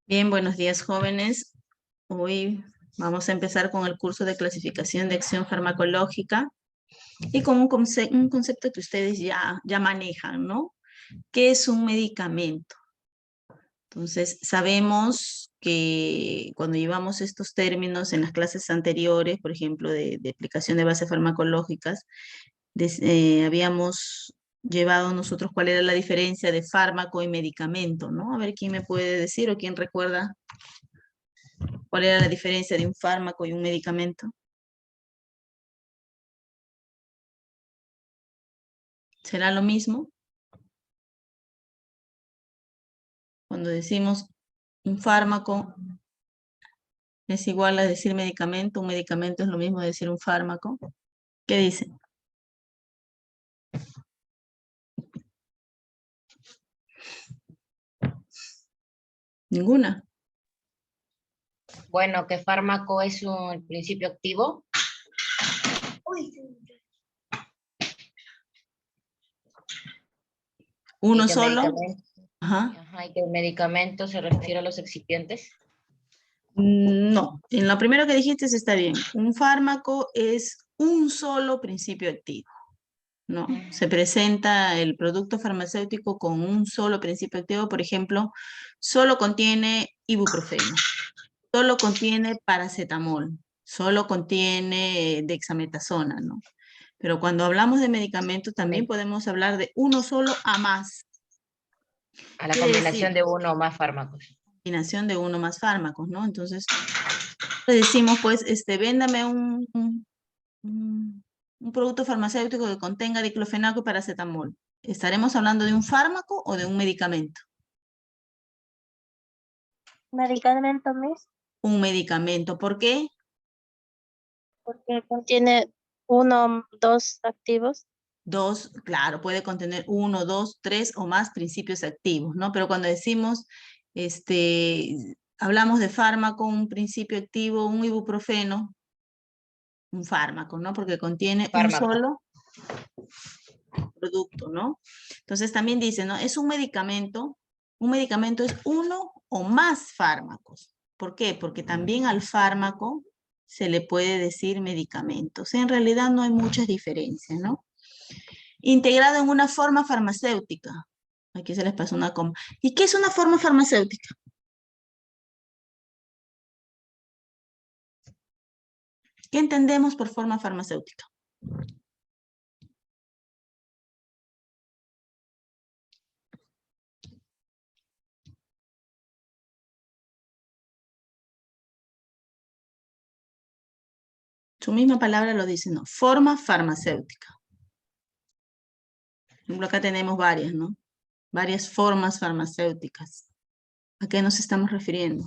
Bien, buenos días, jóvenes. Hoy vamos a empezar con el curso de clasificación de acción farmacológica y con un concepto que ustedes ya manejan, ¿no? ¿Qué es un medicamento? Entonces, sabemos que cuando llevamos estos términos en las clases anteriores, por ejemplo, de aplicación de bases farmacológicas, habíamos llevado nosotros cuál era la diferencia de fármaco y medicamento, ¿no? A ver quién me puede decir o quién recuerda cuál era la diferencia de un fármaco y un medicamento. ¿Será lo mismo? Cuando decimos un fármaco es igual a decir medicamento, un medicamento es lo mismo de decir un fármaco. ¿Qué dicen? Ninguna. Bueno, ¿qué fármaco es un principio activo? ¿Y Uno qué solo. medicamento? Ajá. Ajá, ¿y qué medicamento se refiere a los excipientes? No, en lo primero que dijiste está bien. Un fármaco es un solo principio activo, ¿no? Se presenta el producto farmacéutico con un solo principio activo, por ejemplo, solo contiene ibuprofeno, solo contiene paracetamol, solo contiene dexametasona, ¿no? Pero cuando hablamos de medicamentos también podemos hablar de uno solo a más. A la Quiere decir, combinación de uno o más fármacos. combinación de uno más fármacos, ¿no? Entonces, le decimos, pues, véndame un producto farmacéutico que contenga diclofenaco y paracetamol. ¿Estaremos hablando de un fármaco o de un medicamento? Medicamento, Miss, Un medicamento. ¿Por qué? porque contiene uno, dos activos. Dos, claro, puede contener uno, dos, tres o más principios activos, ¿no? Pero cuando decimos, hablamos de fármaco, un principio activo, un ibuprofeno, un fármaco, ¿no? Porque contiene un Fármaco. solo producto, ¿no? Entonces también dice, ¿no? Es un medicamento es uno o más fármacos. ¿Por qué? Porque también al fármaco se le puede decir medicamento. O sea, en realidad no hay muchas diferencias, ¿no? Integrado en una forma farmacéutica. Aquí se les pasó una coma. ¿Y qué es una forma farmacéutica? ¿Qué entendemos por forma farmacéutica? Su misma palabra lo dice, ¿no? Forma farmacéutica. Por ejemplo, acá tenemos varias, ¿no? Varias formas farmacéuticas. ¿A qué nos estamos refiriendo?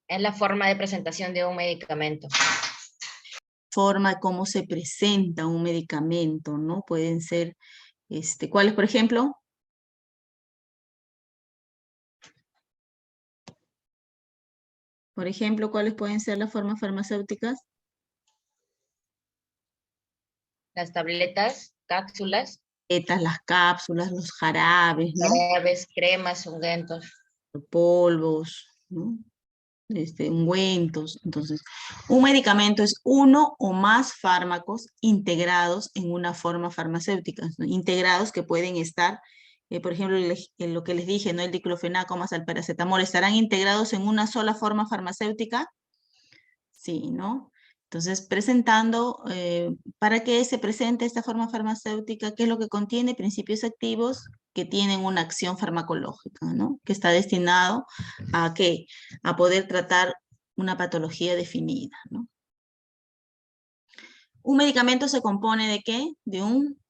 Es la forma de presentación de un medicamento. Forma, cómo se presenta un medicamento, ¿no? Pueden ser, ¿cuáles, por ejemplo? Por ejemplo, ¿cuáles pueden ser las formas farmacéuticas? Las tabletas, cápsulas, Las cápsulas, los jarabes, ¿no? jarabes, cremas, ungüentos. Polvos, ¿no? Ungüentos. Entonces, un medicamento es uno o más fármacos integrados en una forma farmacéutica, ¿no? Integrados que pueden estar, por ejemplo, en lo que les dije, ¿no? El diclofenaco más el paracetamol, ¿estarán integrados en una sola forma farmacéutica? Sí, ¿no? Entonces, presentando, ¿para qué se presenta esta forma farmacéutica? ¿Qué es lo que contiene? Principios activos que tienen una acción farmacológica, ¿no? Que está destinado a ¿qué? A poder tratar una patología definida, ¿no? Un medicamento se compone ¿de qué? De un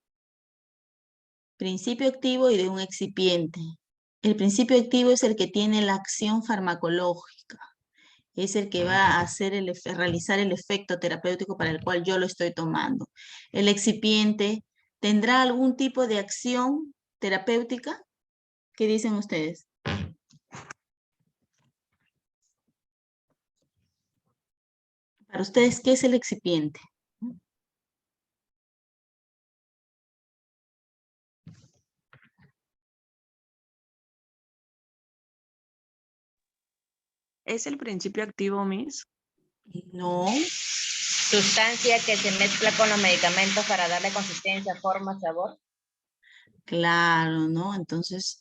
principio activo y de un excipiente. El principio activo es el que tiene la acción farmacológica. Es el que va a hacer realizar el efecto terapéutico para el cual yo lo estoy tomando. El excipiente tendrá algún tipo de acción terapéutica. ¿Qué dicen ustedes? Para ustedes, ¿qué es el excipiente? ¿Es el principio activo, Miss? No, Sustancia que se mezcla con los medicamentos para darle consistencia, forma, sabor. claro, ¿no? Entonces,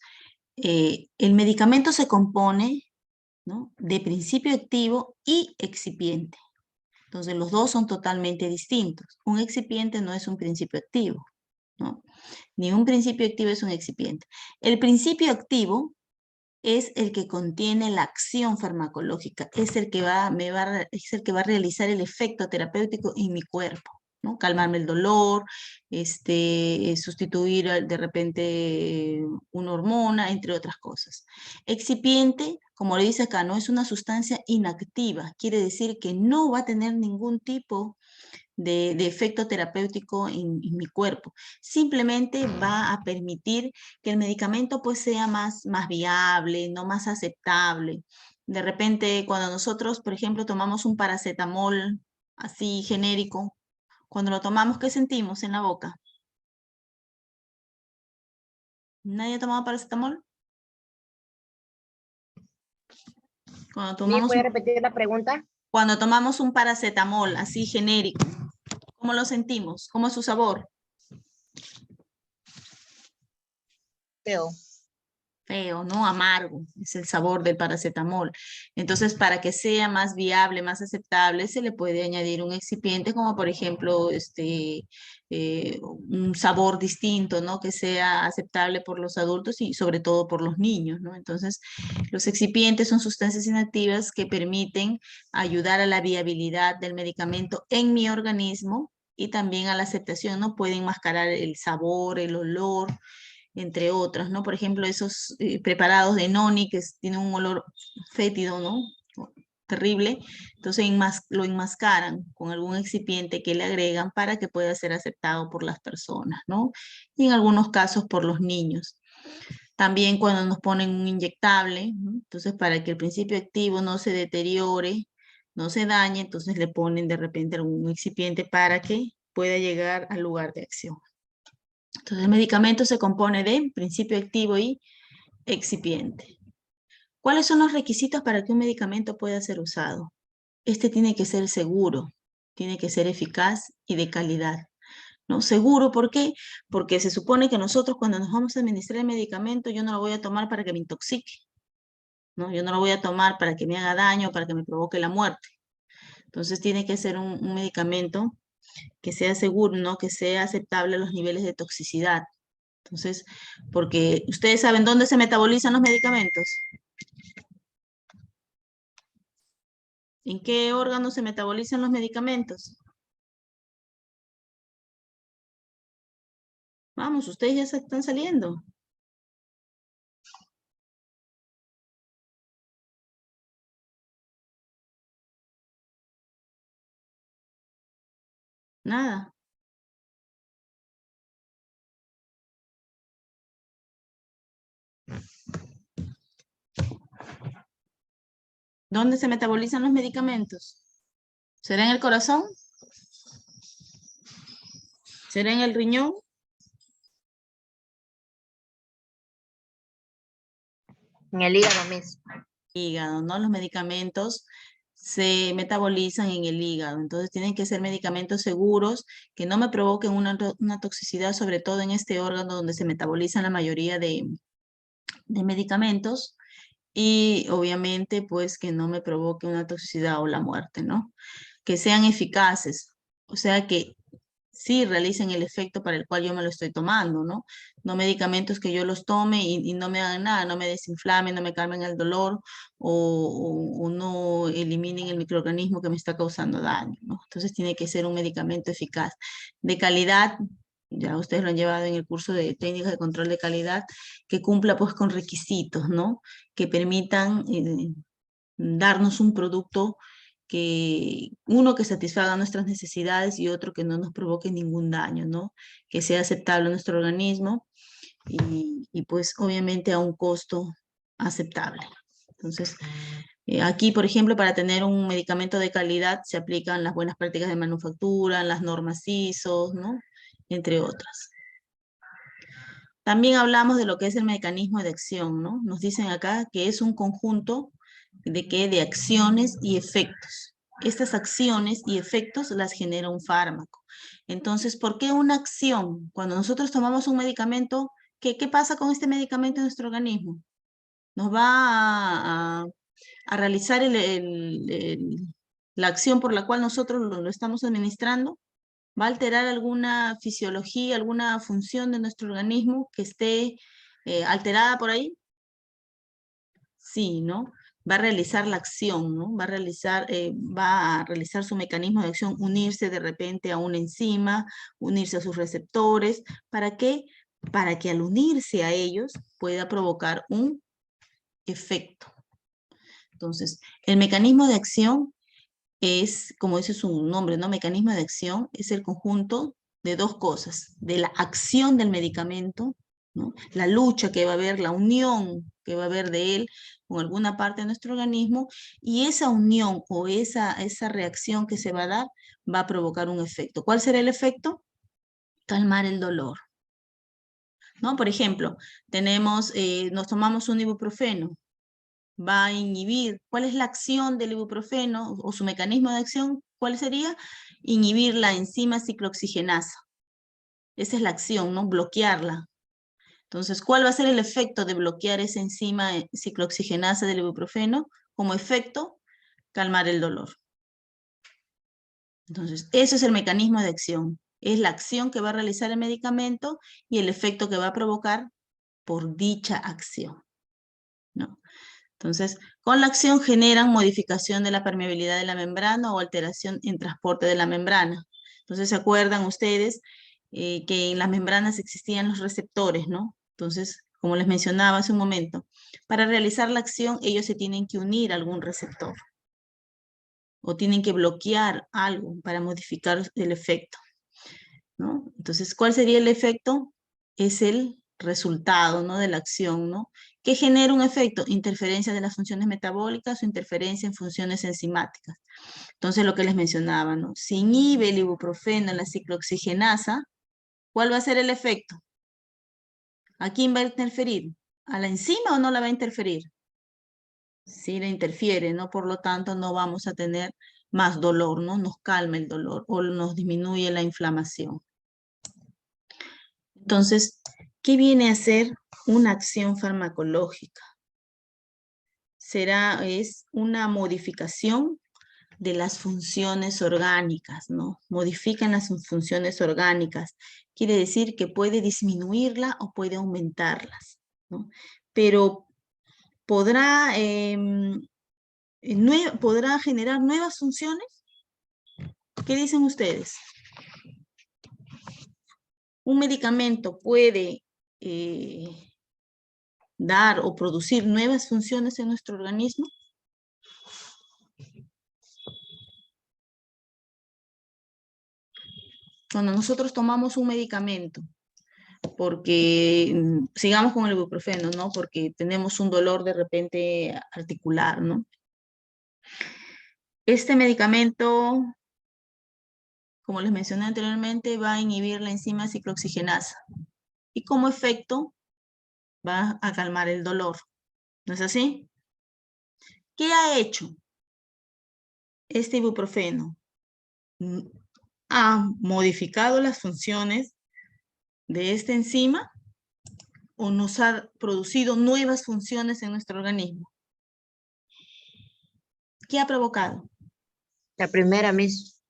el medicamento se compone, ¿no?, de principio activo y excipiente. Entonces, los dos son totalmente distintos. Un excipiente no es un principio activo, ¿no? Ni un principio activo es un excipiente. El principio activo es el que contiene la acción farmacológica, es el que es el que va a realizar el efecto terapéutico en mi cuerpo, ¿no? Calmarme el dolor, sustituir de repente una hormona, entre otras cosas. Excipiente, como le dice acá, no es una sustancia inactiva, quiere decir que no va a tener ningún tipo de efecto terapéutico en mi cuerpo. Simplemente va a permitir que el medicamento pues sea más viable, no más aceptable. De repente, cuando nosotros, por ejemplo, tomamos un paracetamol así genérico, cuando lo tomamos, ¿qué sentimos en la boca? ¿Nadie ha tomado paracetamol? ¿Me puede repetir la pregunta? Cuando tomamos un paracetamol así genérico, ¿cómo lo sentimos? ¿Cómo es su sabor? Feo. Feo, ¿no? Amargo, es el sabor del paracetamol. Entonces, para que sea más viable, más aceptable, se le puede añadir un excipiente como por ejemplo un sabor distinto, ¿no? Que sea aceptable por los adultos y sobre todo por los niños, ¿no? Entonces, los excipientes son sustancias inactivas que permiten ayudar a la viabilidad del medicamento en mi organismo y también a la aceptación, ¿no? Pueden mascarar el sabor, el olor, entre otras, ¿no? Por ejemplo, esos preparados de noni que tienen un olor fétido, ¿no? Terrible, entonces lo enmascaran con algún excipiente que le agregan para que pueda ser aceptado por las personas, ¿no? Y en algunos casos por los niños. También cuando nos ponen un inyectable, ¿no? Entonces para que el principio activo no se deteriore, no se dañe, entonces le ponen de repente algún excipiente para que pueda llegar al lugar de acción. Entonces, el medicamento se compone de principio activo y excipiente. ¿Cuáles son los requisitos para que un medicamento pueda ser usado? Este tiene que ser seguro, tiene que ser eficaz y de calidad, ¿no? Seguro, ¿por qué? Porque se supone que nosotros cuando nos vamos a administrar el medicamento, yo no lo voy a tomar para que me intoxique, ¿no? Yo no lo voy a tomar para que me haga daño, para que me provoque la muerte. Entonces, tiene que ser un medicamento que sea seguro, ¿no? Que sea aceptable a los niveles de toxicidad. Entonces, porque ustedes saben dónde se metabolizan los medicamentos. ¿En qué órganos se metabolizan los medicamentos? Vamos, ustedes ya se están saliendo. Nada. ¿Dónde se metabolizan los medicamentos? ¿Será en el corazón? ¿Será en el riñón? En el hígado mismo. Hígado, ¿no? Los medicamentos se metabolizan en el hígado, entonces tienen que ser medicamentos seguros, que no me provoquen una toxicidad, sobre todo en este órgano donde se metabolizan la mayoría de medicamentos, y obviamente pues que no me provoque una toxicidad o la muerte, ¿no? Que sean eficaces, o sea que sí realicen el efecto para el cual yo me lo estoy tomando, ¿no? No medicamentos que yo los tome y no me hagan nada, no me desinflamen, no me calmen el dolor o no eliminen el microorganismo que me está causando daño, ¿no? Entonces tiene que ser un medicamento eficaz, de calidad. Ya ustedes lo han llevado en el curso de técnicas de control de calidad, que cumpla pues con requisitos, ¿no? Que permitan darnos un producto que uno que satisfaga nuestras necesidades y otro que no nos provoque ningún daño, ¿no? Que sea aceptable a nuestro organismo y pues obviamente a un costo aceptable. Entonces, aquí, por ejemplo, para tener un medicamento de calidad se aplican las buenas prácticas de manufactura, las normas ISO, ¿no? Entre otras. También hablamos de lo que es el mecanismo de acción, ¿no? Nos dicen acá que es un conjunto ¿De qué? De acciones y efectos. Estas acciones y efectos las genera un fármaco. Entonces, ¿por qué una acción? Cuando nosotros tomamos un medicamento, ¿qué pasa con este medicamento en nuestro organismo? Nos va a realizar la acción por la cual nosotros lo estamos administrando. ¿Va a alterar alguna fisiología, alguna función de nuestro organismo que esté alterada por ahí? Sí, ¿no? Va a realizar la acción, ¿no? Va a realizar su mecanismo de acción, unirse de repente a una enzima, unirse a sus receptores. ¿Para qué? Para que al unirse a ellos pueda provocar un efecto. Entonces, el mecanismo de acción es, como dice su nombre, ¿no? Mecanismo de acción es el conjunto de dos cosas, de la acción del medicamento, ¿no? La lucha que va a haber, la unión que va a haber de él con alguna parte de nuestro organismo, y esa unión o esa reacción que se va a dar va a provocar un efecto. ¿Cuál será el efecto? Calmar el dolor, ¿no? Por ejemplo, nos tomamos un ibuprofeno, va a inhibir. ¿Cuál es la acción del ibuprofeno o su mecanismo de acción? ¿Cuál sería? Inhibir la enzima ciclooxigenasa. Esa es la acción, ¿no? Bloquearla. Entonces, ¿cuál va a ser el efecto de bloquear esa enzima ciclooxigenasa del ibuprofeno? Como efecto, calmar el dolor. Entonces, eso es el mecanismo de acción. Es la acción que va a realizar el medicamento y el efecto que va a provocar por dicha acción, ¿no? Entonces, con la acción generan modificación de la permeabilidad de la membrana o alteración en transporte de la membrana. Entonces, ¿se acuerdan ustedes que en las membranas existían los receptores, ¿no? Entonces, como les mencionaba hace un momento, para realizar la acción ellos se tienen que unir a algún receptor o tienen que bloquear algo para modificar el efecto, ¿no? Entonces, ¿cuál sería el efecto? Es el resultado, ¿no? De la acción, ¿no? ¿Qué genera un efecto? Interferencia de las funciones metabólicas o interferencia en funciones enzimáticas. Entonces, lo que les mencionaba, ¿no? Si inhibe el ibuprofeno en la ciclooxigenasa, ¿cuál va a ser el efecto? ¿A quién va a interferir? ¿A la enzima o no la va a interferir? Sí, la interfiere, ¿no? Por lo tanto, no vamos a tener más dolor, ¿no? Nos calma el dolor o nos disminuye la inflamación. Entonces, ¿qué viene a ser una acción farmacológica? Es una modificación de las funciones orgánicas, ¿no? Modifican las funciones orgánicas. Quiere decir que puede disminuirla o puede aumentarlas, ¿no? Pero ¿podrá generar nuevas funciones? ¿Qué dicen ustedes? ¿Un medicamento puede dar o producir nuevas funciones en nuestro organismo? Cuando nosotros tomamos un medicamento, porque sigamos con el ibuprofeno, ¿no? Porque tenemos un dolor de repente articular, ¿no? Este medicamento, como les mencioné anteriormente, va a inhibir la enzima ciclooxigenasa y como efecto va a calmar el dolor. ¿No es así? ¿Qué ha hecho este ibuprofeno? Ha modificado las funciones de esta enzima o nos ha producido nuevas funciones en nuestro organismo. ¿Qué ha provocado? La primera, Miss.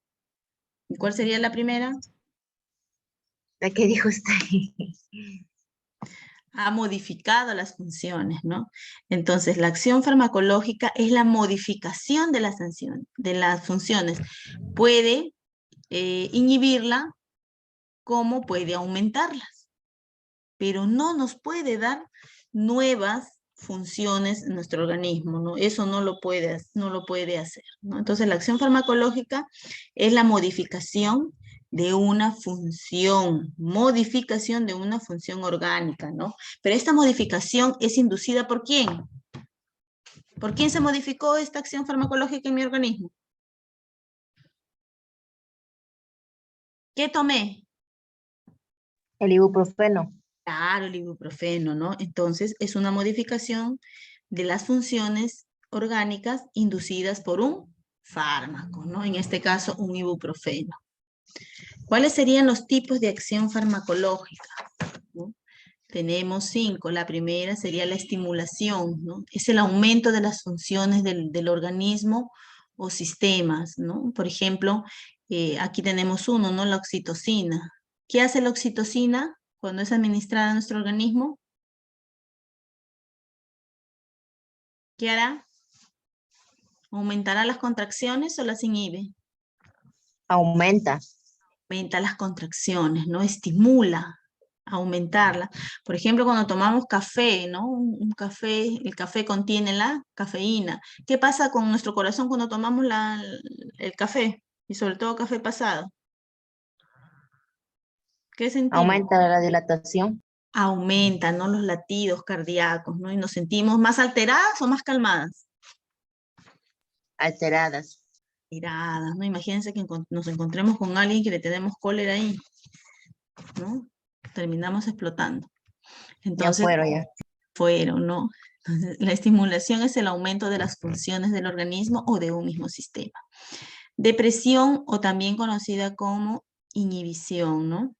¿Y cuál sería la primera? La que dijo usted. Ha modificado las funciones, ¿no? Entonces, la acción farmacológica es la modificación de las funciones. Puede inhibirla como puede aumentarlas, pero no nos puede dar nuevas funciones en nuestro organismo, ¿no? Eso no lo puede hacer, ¿no? Entonces, la acción farmacológica es la modificación de una función orgánica, ¿no? Pero esta modificación es inducida ¿por quién? ¿Por quién se modificó esta acción farmacológica en mi organismo? ¿Qué tomé? El ibuprofeno. Claro, el ibuprofeno, ¿no? Entonces, es una modificación de las funciones orgánicas inducidas por un fármaco, ¿no? En este caso, un ibuprofeno. ¿Cuáles serían los tipos de acción farmacológica? ¿No? Tenemos 5. La primera sería la estimulación, ¿no? Es el aumento de las funciones del organismo o sistemas, ¿no? Por ejemplo, aquí tenemos uno, ¿no? La oxitocina. ¿Qué hace la oxitocina cuando es administrada a nuestro organismo? ¿Qué hará? ¿Aumentará las contracciones o las inhibe? Aumenta. Aumenta las contracciones, ¿no? Estimula a aumentarla. Por ejemplo, cuando tomamos café, ¿no? Un café, el café contiene la cafeína. ¿Qué pasa con nuestro corazón cuando tomamos el café? Y sobre todo café pasado. ¿Qué sentimos? Aumenta la dilatación. Aumenta, ¿no? Los latidos cardíacos, ¿no? Y nos sentimos más alteradas o más calmadas. Alteradas. Alteradas, ¿no? Imagínense que nos encontremos con alguien que le tenemos cólera ahí, ¿no? Terminamos explotando. Entonces, Ya. fueron, ¿no? Entonces, la estimulación es el aumento de las funciones del organismo o de un mismo sistema. Depresión, o también conocida como inhibición, ¿no?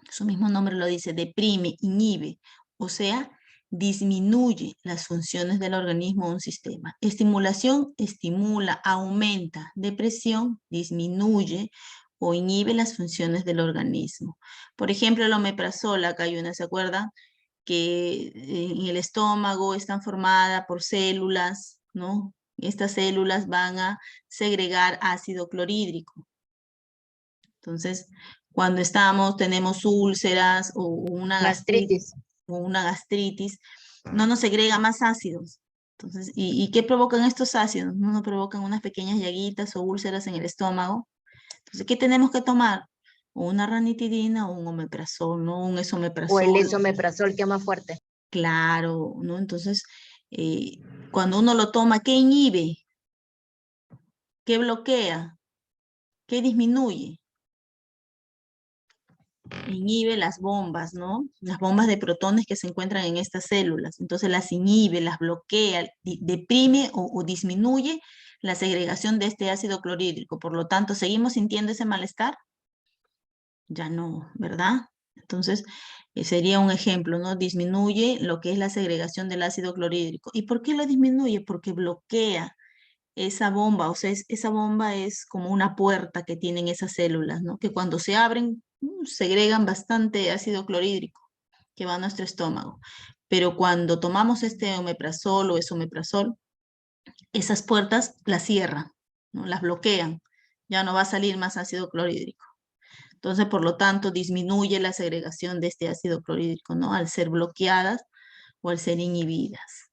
Su mismo nombre lo dice, deprime, inhibe, o sea, disminuye las funciones del organismo o un sistema. Estimulación, estimula, aumenta. Depresión, disminuye o inhibe las funciones del organismo. Por ejemplo, el omeprazol, acá hay una, ¿se acuerdan? Que en el estómago están formadas por células, ¿no? Estas células van a segregar ácido clorhídrico. Entonces, cuando tenemos úlceras o una gastritis, no nos segrega más ácidos. Entonces, ¿y qué provocan estos ácidos? No nos provocan unas pequeñas llaguitas o úlceras en el estómago. Entonces, ¿qué tenemos que tomar? O una ranitidina o un omeprazol, ¿no? Un O esomeprazol. el esomeprazol, que es más fuerte. Claro, ¿no? Entonces, cuando uno lo toma, ¿qué inhibe? ¿Qué bloquea? ¿Qué disminuye? Inhibe las bombas, ¿no? Las bombas de protones que se encuentran en estas células. Entonces las inhibe, las bloquea, deprime o disminuye la segregación de este ácido clorhídrico. Por lo tanto, ¿seguimos sintiendo ese malestar? Ya no, ¿verdad? Entonces, sería un ejemplo, ¿no? Disminuye lo que es la segregación del ácido clorhídrico. ¿Y por qué lo disminuye? Porque bloquea esa bomba, o sea, esa bomba es como una puerta que tienen esas células, ¿no? Que cuando se abren, segregan bastante ácido clorhídrico que va a nuestro estómago. Pero cuando tomamos este omeprazol o esomeprazol, esas puertas las cierran, ¿no? Las bloquean. Ya no va a salir más ácido clorhídrico. Entonces, por lo tanto, disminuye la segregación de este ácido clorhídrico, ¿no? Al ser bloqueadas o al ser inhibidas.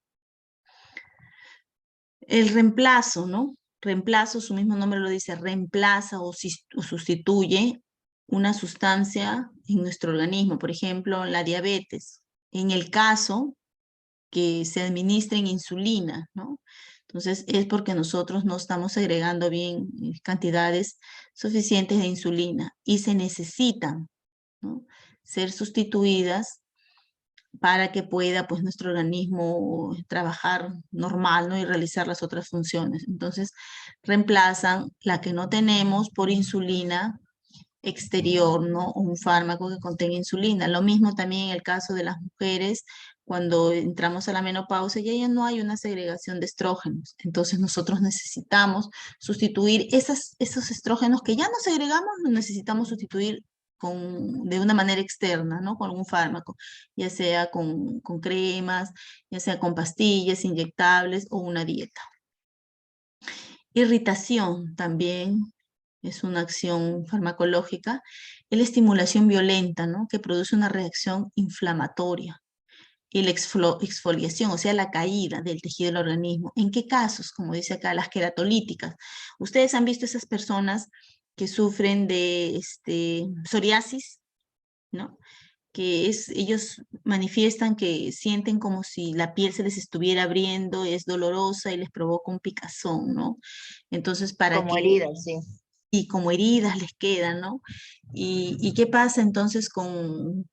El reemplazo, ¿no? Reemplazo, su mismo nombre lo dice, reemplaza o sustituye una sustancia en nuestro organismo, por ejemplo, la diabetes. En el caso que se administren insulina, ¿no? Entonces, es porque nosotros no estamos segregando bien cantidades suficientes de insulina y se necesitan, ¿no? Ser sustituidas para que pueda, pues, nuestro organismo trabajar normal, ¿no? Y realizar las otras funciones. Entonces, reemplazan la que no tenemos por insulina exterior, ¿no? O un fármaco que contenga insulina. Lo mismo también en el caso de las mujeres, cuando entramos a la menopausia, ya no hay una segregación de estrógenos. Entonces, nosotros necesitamos sustituir esos estrógenos que ya no segregamos, los necesitamos sustituir de una manera externa, ¿no? Con algún fármaco, ya sea con cremas, ya sea con pastillas inyectables o una dieta. Irritación también es una acción farmacológica. Es la estimulación violenta, ¿no? Que produce una reacción inflamatoria. Y la exfoliación, o sea, la caída del tejido del organismo. ¿En qué casos? Como dice acá, las queratolíticas. Ustedes han visto esas personas que sufren de psoriasis, ¿no? Ellos manifiestan que sienten como si la piel se les estuviera abriendo, es dolorosa y les provoca un picazón, ¿no? Entonces, Como heridas, sí. Y como heridas les quedan, ¿no? ¿Y qué pasa entonces con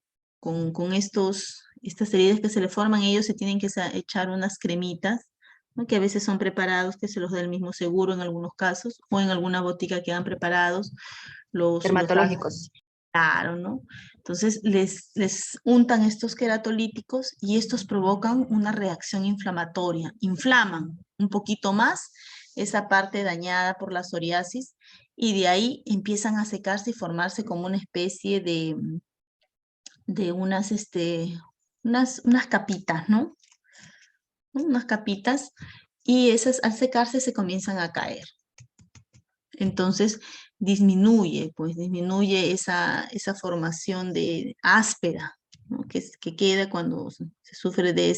estas heridas que se le forman? Ellos se tienen que echar unas cremitas ¿no? Que a veces son preparados, que se los da el mismo seguro en algunos casos, o en alguna botica que han preparados los Dermatológicos. claro, ¿no? Entonces les untan estos queratolíticos y estos provocan una reacción inflamatoria, inflaman un poquito más esa parte dañada por la psoriasis y de ahí empiezan a secarse y formarse como una especie de unas capitas, ¿no? Unas capitas y esas al secarse se comienzan a caer. Entonces disminuye esa formación de áspera, ¿no? que queda cuando se sufre de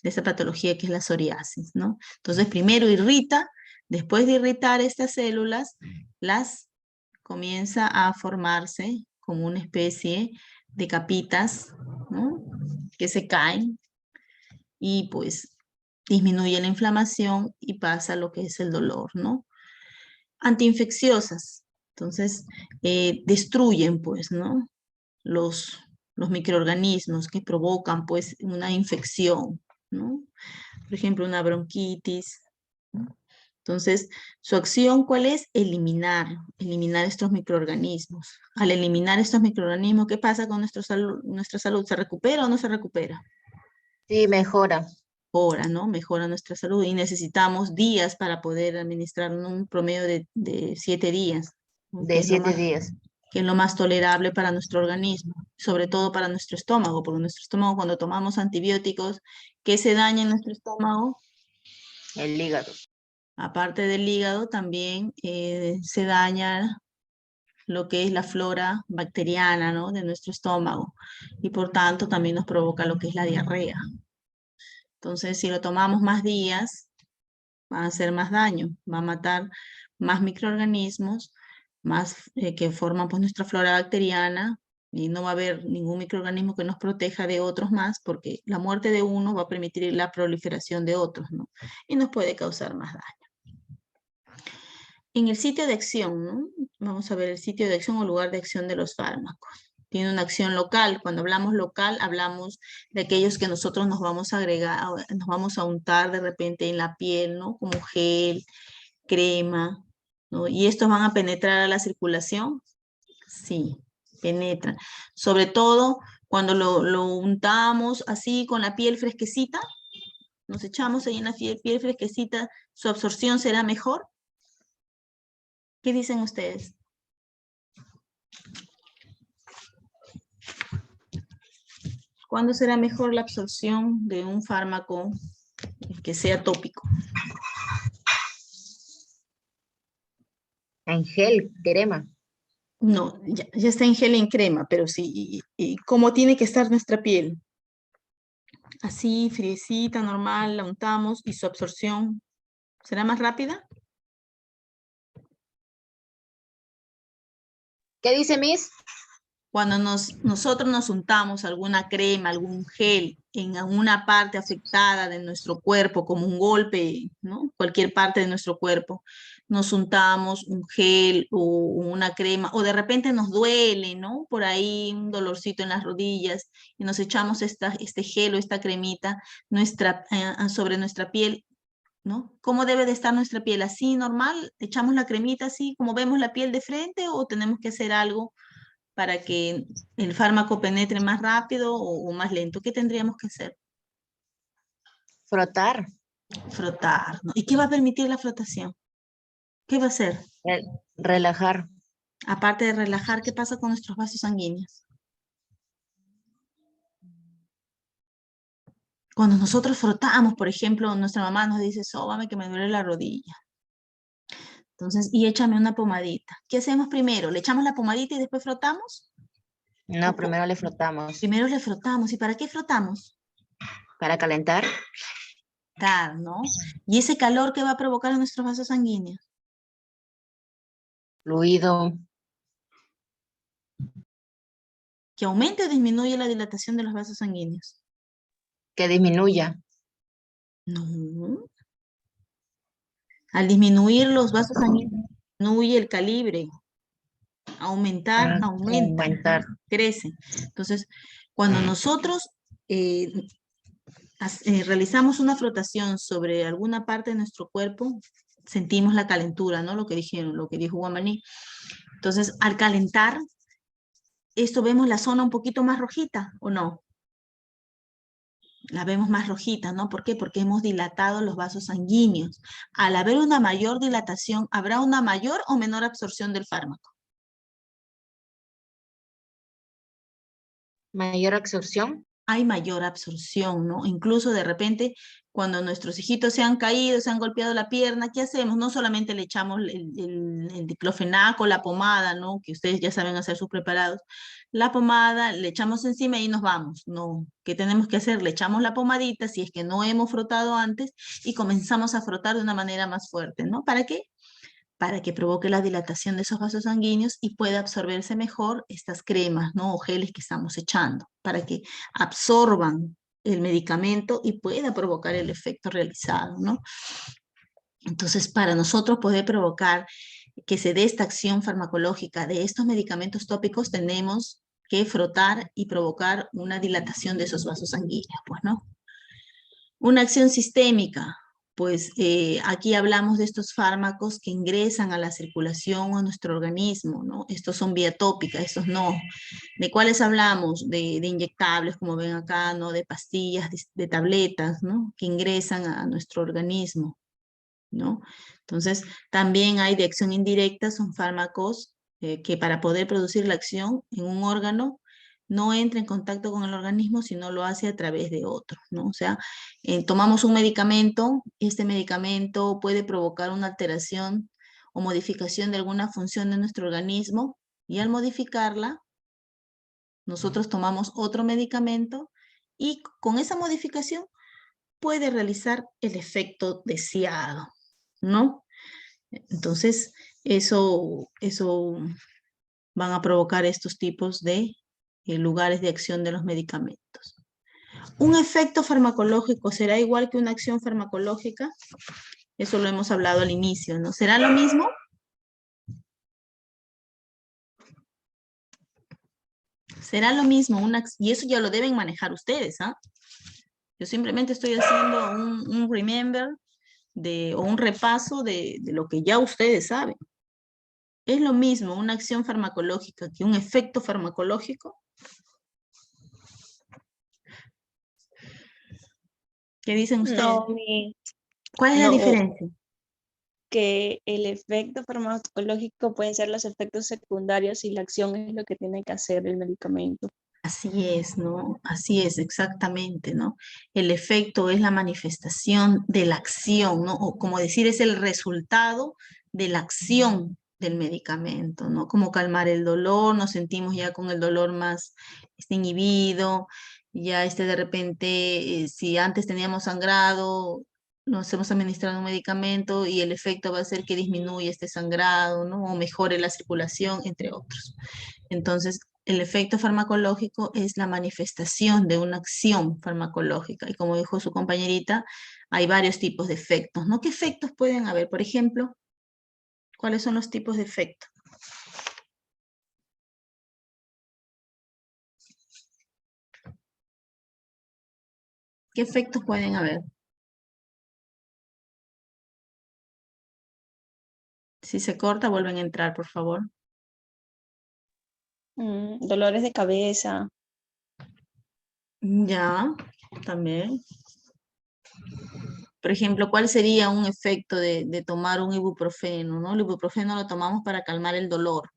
esta patología que es la psoriasis, ¿no? Entonces primero irrita, después de irritar estas células, las comienza a formarse como una especie de capitas, ¿no? Que se caen y pues disminuye la inflamación y pasa lo que es el dolor, ¿no? Antiinfecciosas, entonces destruyen pues, ¿no? Los microorganismos que provocan pues una infección, ¿no? Por ejemplo, una bronquitis, ¿no? Entonces, su acción, ¿cuál es? Eliminar estos microorganismos. Al eliminar estos microorganismos, ¿qué pasa con nuestra salud? ¿Se recupera o no se recupera? Sí, mejora. Mejora, ¿no? Mejora nuestra salud y necesitamos días para poder administrar un promedio de 7 días, ¿no? De 7 días. Que es lo más tolerable para nuestro organismo, sobre todo para nuestro estómago, porque nuestro estómago cuando tomamos antibióticos, ¿qué se daña en nuestro estómago? El hígado. Aparte del hígado, también se daña lo que es la flora bacteriana, ¿no? De nuestro estómago y por tanto también nos provoca lo que es la diarrea. Entonces, si lo tomamos más días, va a hacer más daño, va a matar más microorganismos, más que forman pues nuestra flora bacteriana y no va a haber ningún microorganismo que nos proteja de otros más porque la muerte de uno va a permitir la proliferación de otros, ¿no? Y nos puede causar más daño. En el sitio de acción, ¿no? Vamos a ver el sitio de acción o lugar de acción de los fármacos. Tiene una acción local. Cuando hablamos local, hablamos de aquellos que nosotros nos vamos a agregar, nos vamos a untar de repente en la piel, ¿no? Como gel, crema, ¿no? ¿Y estos van a penetrar a la circulación? Sí, penetran. Sobre todo cuando lo untamos así con la piel fresquecita, nos echamos ahí en la piel fresquecita, ¿su absorción será mejor? ¿Qué dicen ustedes? ¿Cuándo será mejor la absorción de un fármaco que sea tópico? En gel, crema. No, ya está en gel en crema, pero sí, y ¿cómo tiene que estar nuestra piel? Así, friecita, normal, la untamos y su absorción será más rápida. ¿Qué dice Miss? Cuando nosotros nos untamos alguna crema, algún gel en alguna parte afectada de nuestro cuerpo, como un golpe, ¿no? Cualquier parte de nuestro cuerpo, nos untamos un gel o una crema, o de repente nos duele, ¿no? Por ahí un dolorcito en las rodillas, y nos echamos este gel o esta cremita sobre nuestra piel, ¿no? ¿Cómo debe de estar nuestra piel? ¿Así normal? ¿Echamos la cremita así como vemos la piel de frente o tenemos que hacer algo para que el fármaco penetre más rápido o más lento? ¿Qué tendríamos que hacer? Frotar. Frotar, ¿no? ¿Y qué va a permitir la frotación? ¿Qué va a hacer? Relajar. Aparte de relajar, ¿qué pasa con nuestros vasos sanguíneos? Cuando nosotros frotamos, por ejemplo, nuestra mamá nos dice, sóbame que me duele la rodilla. Entonces, y échame una pomadita. ¿Qué hacemos primero? ¿Le echamos la pomadita y después frotamos? No, primero le frotamos. Primero le frotamos. ¿Y para qué frotamos? Para calentar. Claro, ¿no? ¿Y ese calor que va a provocar en nuestros vasos sanguíneos? Fluido. ¿Que aumente o disminuye la dilatación de los vasos sanguíneos? Que disminuya. No. Al disminuir los vasos sanguíneos, disminuye el calibre. Aumentar, aumenta, Aumentar. crece. Entonces, cuando nosotros realizamos una frotación sobre alguna parte de nuestro cuerpo, sentimos la calentura, ¿no? Lo que dijo Guamaní. Entonces, al calentar, esto vemos la zona un poquito más rojita, ¿o no? La vemos más rojita, ¿no? ¿Por qué? Porque hemos dilatado los vasos sanguíneos. Al haber una mayor dilatación, ¿habrá una mayor o menor absorción del fármaco? Mayor absorción. Hay mayor absorción, ¿no? Incluso de repente, cuando nuestros hijitos se han caído, se han golpeado la pierna, ¿qué hacemos? No solamente le echamos el diclofenaco, la pomada, ¿no? Que ustedes ya saben hacer sus preparados. La pomada, le echamos encima y nos vamos, ¿no? ¿Qué tenemos que hacer? Le echamos la pomadita, si es que no hemos frotado antes, y comenzamos a frotar de una manera más fuerte, ¿no? ¿Para qué? Para que provoque la dilatación de esos vasos sanguíneos y pueda absorberse mejor estas cremas, ¿no? O geles que estamos echando, para que absorban el medicamento y pueda provocar el efecto realizado, ¿no? Entonces, para nosotros poder provocar que se dé esta acción farmacológica de estos medicamentos tópicos, tenemos que frotar y provocar una dilatación de esos vasos sanguíneos, pues, ¿no? Una acción sistémica, pues aquí hablamos de estos fármacos que ingresan a la circulación a nuestro organismo, ¿no? Estos son vía tópica, estos no. ¿De cuáles hablamos? De inyectables, como ven acá, ¿no? De pastillas, de tabletas, ¿no? Que ingresan a nuestro organismo, ¿no? Entonces, también hay de acción indirecta, son fármacos que para poder producir la acción en un órgano, no entra en contacto con el organismo, sino lo hace a través de otro, ¿no? O sea, tomamos un medicamento, este medicamento puede provocar una alteración o modificación de alguna función de nuestro organismo, y al modificarla, nosotros tomamos otro medicamento, y con esa modificación puede realizar el efecto deseado, ¿no? Entonces, eso van a provocar estos tipos de lugares de acción de los medicamentos. ¿Un efecto farmacológico será igual que una acción farmacológica? Eso lo hemos hablado al inicio, ¿no? ¿Será lo mismo? Será lo mismo, y eso ya lo deben manejar ustedes, ¿ah? Yo simplemente estoy haciendo un remember o un repaso de lo que ya ustedes saben. ¿Es lo mismo una acción farmacológica que un efecto farmacológico? ¿Qué dicen ustedes? No, ¿Cuál es la no. diferencia? Que el efecto farmacológico pueden ser los efectos secundarios y la acción es lo que tiene que hacer el medicamento. Así es, ¿no? Así es, exactamente, ¿no? El efecto es la manifestación de la acción, ¿no? O como decir, es el resultado de la acción del medicamento, ¿no? Como calmar el dolor, nos sentimos ya con el dolor más inhibido, ya de repente, si antes teníamos sangrado, nos hemos administrado un medicamento y el efecto va a ser que disminuya este sangrado, ¿no? O mejore la circulación, entre otros. Entonces, el efecto farmacológico es la manifestación de una acción farmacológica. Y como dijo su compañerita, hay varios tipos de efectos, ¿no? ¿Qué efectos pueden haber? Por ejemplo, ¿cuáles son los tipos de efectos? ¿Qué efectos pueden haber? Si se corta, vuelven a entrar, por favor. Dolores de cabeza. Ya, también. Por ejemplo, ¿cuál sería un efecto de tomar un ibuprofeno, ¿no? El ibuprofeno lo tomamos para calmar el dolor.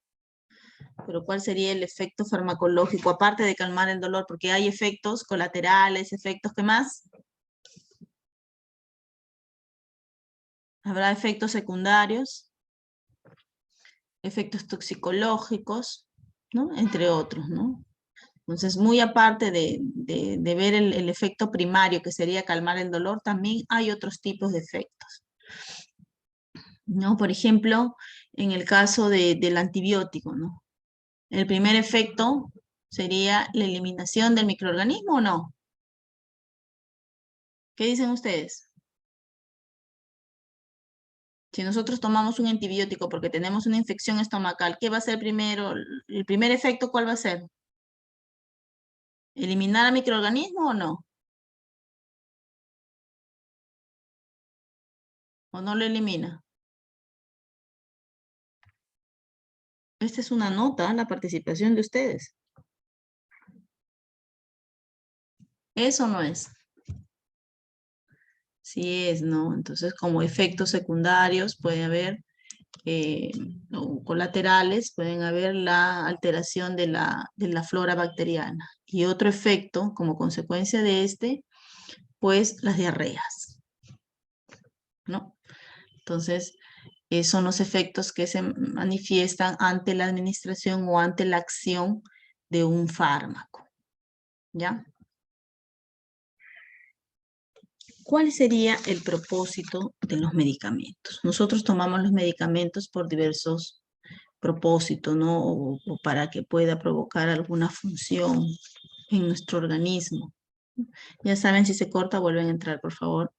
Pero ¿cuál sería el efecto farmacológico, aparte de calmar el dolor? Porque hay efectos colaterales, efectos, ¿qué más? Habrá efectos secundarios, efectos toxicológicos, ¿no? Entre otros, ¿no? Entonces, muy aparte de ver el efecto primario, que sería calmar el dolor, también hay otros tipos de efectos, ¿no? Por ejemplo, en el caso del antibiótico, ¿no? El primer efecto sería la eliminación del microorganismo, ¿o no? ¿Qué dicen ustedes? Si nosotros tomamos un antibiótico porque tenemos una infección estomacal, ¿qué va a ser primero? ¿El primer efecto cuál va a ser? ¿Eliminar al microorganismo o no? ¿O no lo elimina? Esta es una nota, la participación de ustedes. ¿Eso no es? Sí es, ¿no? Entonces, como efectos secundarios puede haber, o colaterales, pueden haber la alteración de la flora bacteriana. Y otro efecto, como consecuencia de este, pues las diarreas, ¿no? Entonces, son los efectos que se manifiestan ante la administración o ante la acción de un fármaco, ¿ya? ¿Cuál sería el propósito de los medicamentos? Nosotros tomamos los medicamentos por diversos propósitos, ¿no? O para que pueda provocar alguna función en nuestro organismo. Ya saben, si se corta, vuelven a entrar, por favor.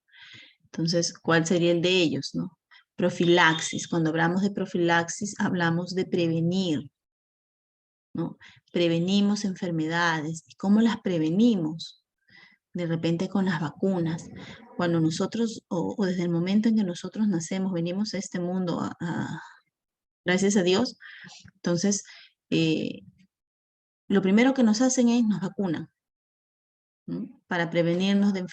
Entonces, ¿cuál sería el de ellos, no? Profilaxis. Cuando hablamos de profilaxis, hablamos de prevenir, ¿no? Prevenimos enfermedades. ¿Y cómo las prevenimos? De repente con las vacunas. Cuando nosotros, o desde el momento en que nosotros nacemos, venimos a este mundo, gracias a Dios, entonces, lo primero que nos hacen es nos vacunan, ¿no? Para prevenirnos de enfermedades.